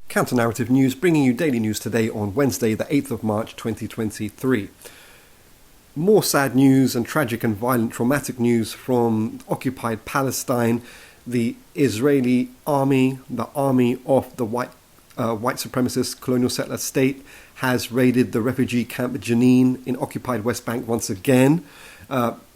Counter-Narrative News, bringing you daily news today on Wednesday, the 8th of March 2023. More sad news and tragic and violent traumatic news from occupied Palestine. The Israeli army, the army of the white supremacist colonial settler state, has raided the refugee camp Jenin in occupied West Bank once again,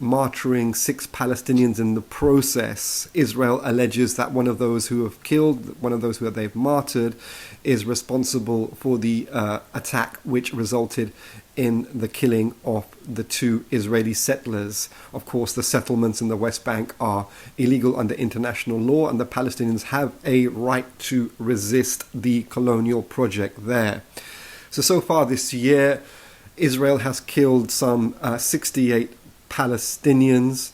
martyring 6 Palestinians in the process. Israel alleges that one of those who have killed, one of those who they've martyred, is responsible for the attack which resulted in the killing of the 2 Israeli settlers. Of course, the settlements in the West Bank are illegal under international law, and the Palestinians have a right to resist the colonial project there. So far this year, Israel has killed some 68 Palestinians,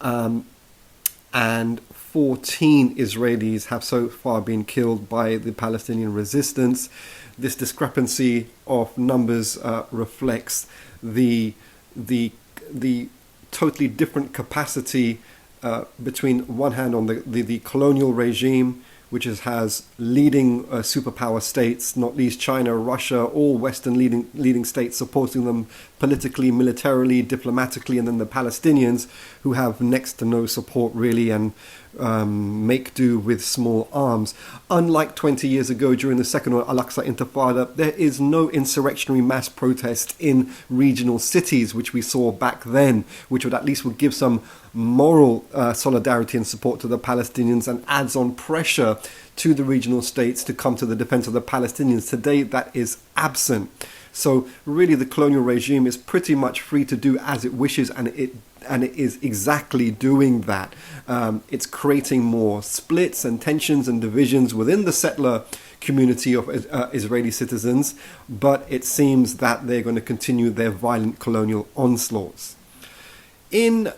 and 14 Israelis have so far been killed by the Palestinian resistance. This discrepancy of numbers reflects the totally different capacity between one hand on the colonial regime, which has leading superpower states, not least China, Russia, all Western leading states supporting them politically, militarily, diplomatically, and then the Palestinians, who have next to no support really and make do with small arms. Unlike 20 years ago during the Second Al-Aqsa Intifada, there is no insurrectionary mass protest in regional cities, which we saw back then, which would at least give some moral solidarity and support to the Palestinians and adds on pressure to the regional states to come to the defense of the Palestinians. Today, that is absent. So really, the colonial regime is pretty much free to do as it wishes, and it is exactly doing that. It's creating more splits and tensions and divisions within the settler community of Israeli citizens, but it seems that they're going to continue their violent colonial onslaughts. In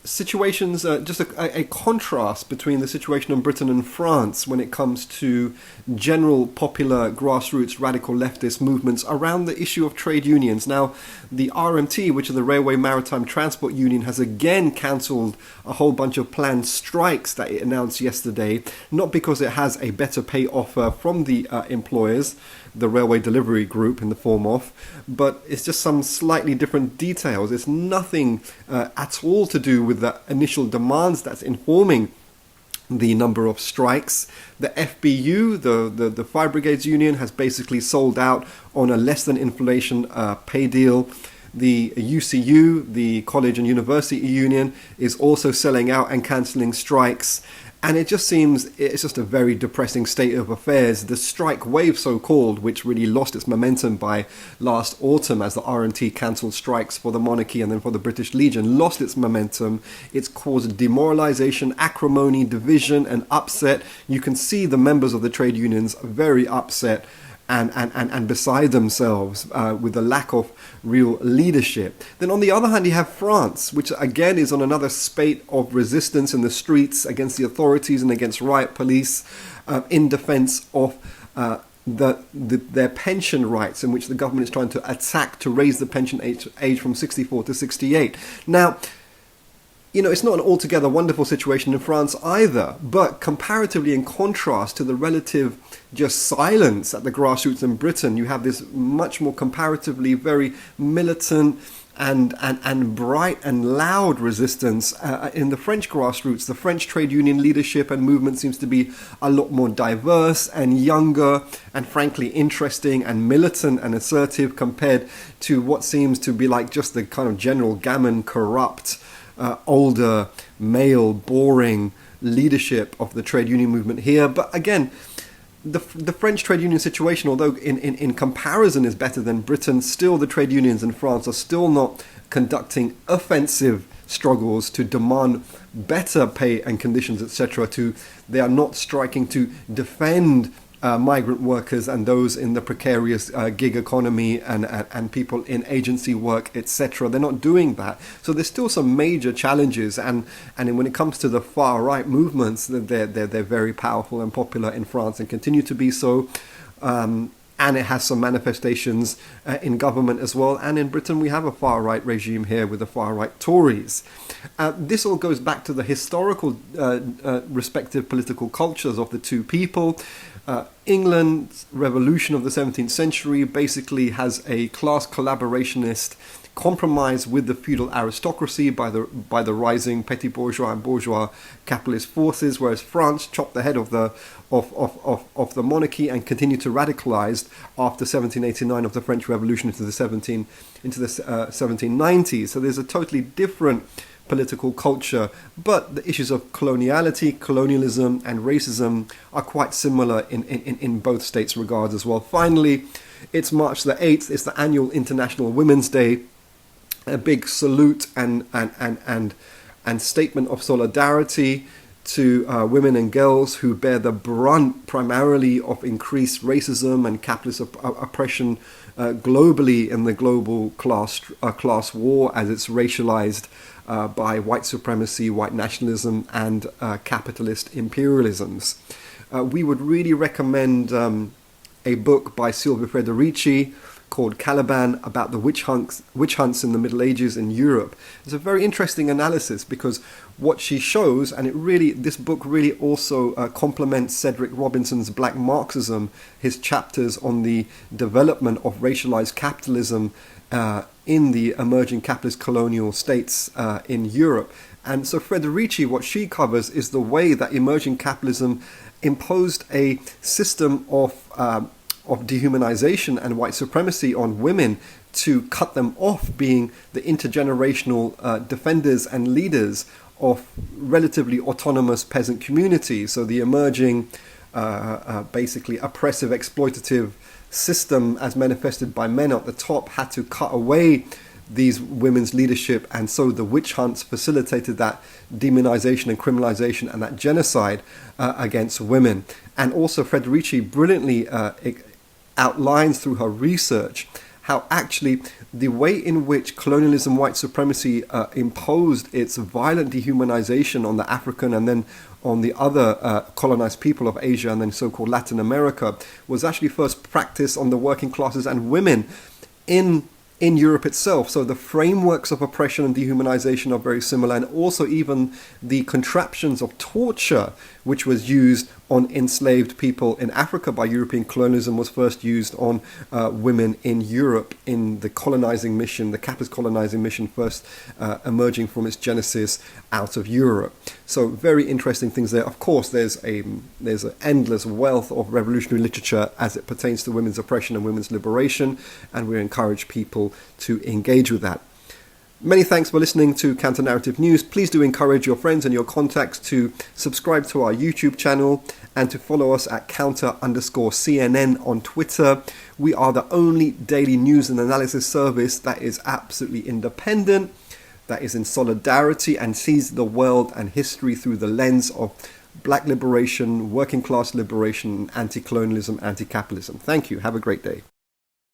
situations, just a contrast between the situation in Britain and France when it comes to general popular grassroots radical leftist movements around the issue of trade unions. Now, the RMT, which is the Railway Maritime Transport Union, has again cancelled a whole bunch of planned strikes that it announced yesterday, not because it has a better pay offer from the employers, the railway delivery group in the form of, but it's just some slightly different details. It's nothing at all to do with the initial demands that's informing the number of strikes. The FBU, the Fire Brigades Union, has basically sold out on a less than inflation pay deal. The UCU, the College and University Union, is also selling out and cancelling strikes. And it just seems it's just a very depressing state of affairs. The strike wave, so-called, which really lost its momentum by last autumn as the RMT cancelled strikes for the monarchy and then for the British Legion, lost its momentum. It's caused demoralization, acrimony, division, and upset. You can see the members of the trade unions very upset and beside themselves with the lack of real leadership. Then on the other hand, you have France, which again is on another spate of resistance in the streets against the authorities and against riot police in defense of their pension rights, in which the government is trying to attack to raise the pension age from 64 to 68. Now, it's not an altogether wonderful situation in France either, but comparatively, in contrast to the relative just silence at the grassroots in Britain, you have this much more comparatively very militant and bright and loud resistance in the French grassroots. The French trade union leadership and movement seems to be a lot more diverse and younger and frankly interesting and militant and assertive compared to what seems to be like just the kind of general gammon, corrupt, older, male, boring leadership of the trade union movement here. But again, the French trade union situation, although in comparison is better than Britain, still the trade unions in France are still not conducting offensive struggles to demand better pay and conditions, etc. They are not striking to defend migrant workers and those in the precarious gig economy and people in agency work, etc. They're not doing that. So there's still some major challenges, and when it comes to the far right movements, they're very powerful and popular in France and continue to be so. And and it has some manifestations in government as well. And in Britain, we have a far-right regime here with the far-right Tories. This all goes back to the historical respective political cultures of the two people. England's revolution of the 17th century basically has a class collaborationist compromise with the feudal aristocracy by the rising petty bourgeois and bourgeois capitalist forces, whereas France chopped the head of the monarchy and continued to radicalize after 1789 of the French Revolution into the 1790s. So there's a totally different political culture, but the issues of coloniality, colonialism, and racism are quite similar in both states' regards as well. Finally, it's March the 8th. It's the annual International Women's Day. A big salute and statement of solidarity to women and girls who bear the brunt primarily of increased racism and capitalist oppression globally in the global class war, as it's racialized by white supremacy, white nationalism, and capitalist imperialisms. We would really recommend a book by Silvia Federici called Caliban, about the witch hunts in the Middle Ages in Europe. It's a very interesting analysis, because what she shows, and this book really also complements Cedric Robinson's Black Marxism, his chapters on the development of racialized capitalism in the emerging capitalist colonial states in Europe. And so Federici, what she covers is the way that emerging capitalism imposed a system of dehumanization and white supremacy on women to cut them off being the intergenerational defenders and leaders of relatively autonomous peasant communities. So the emerging, basically oppressive, exploitative system as manifested by men at the top had to cut away these women's leadership, and so the witch hunts facilitated that demonization and criminalization and that genocide against women. And also Federici brilliantly outlines through her research how actually the way in which colonialism, white supremacy imposed its violent dehumanization on the African and then on the other colonized people of Asia and then so-called Latin America was actually first practiced on the working classes and women in Europe itself. So the frameworks of oppression and dehumanization are very similar, and also even the contraptions of torture which was used on enslaved people in Africa by European colonialism was first used on women in Europe in the colonizing mission, the capitalist colonizing mission first emerging from its genesis out of Europe. So very interesting things there. Of course, there's an endless wealth of revolutionary literature as it pertains to women's oppression and women's liberation, and we encourage people to engage with that. Many thanks for listening to Counter Narrative News. Please do encourage your friends and your contacts to subscribe to our YouTube channel and to follow us at counter_CNN on Twitter. We are the only daily news and analysis service that is absolutely independent, that is in solidarity and sees the world and history through the lens of black liberation, working class liberation, anti-colonialism, anti-capitalism. Thank you. Have a great day.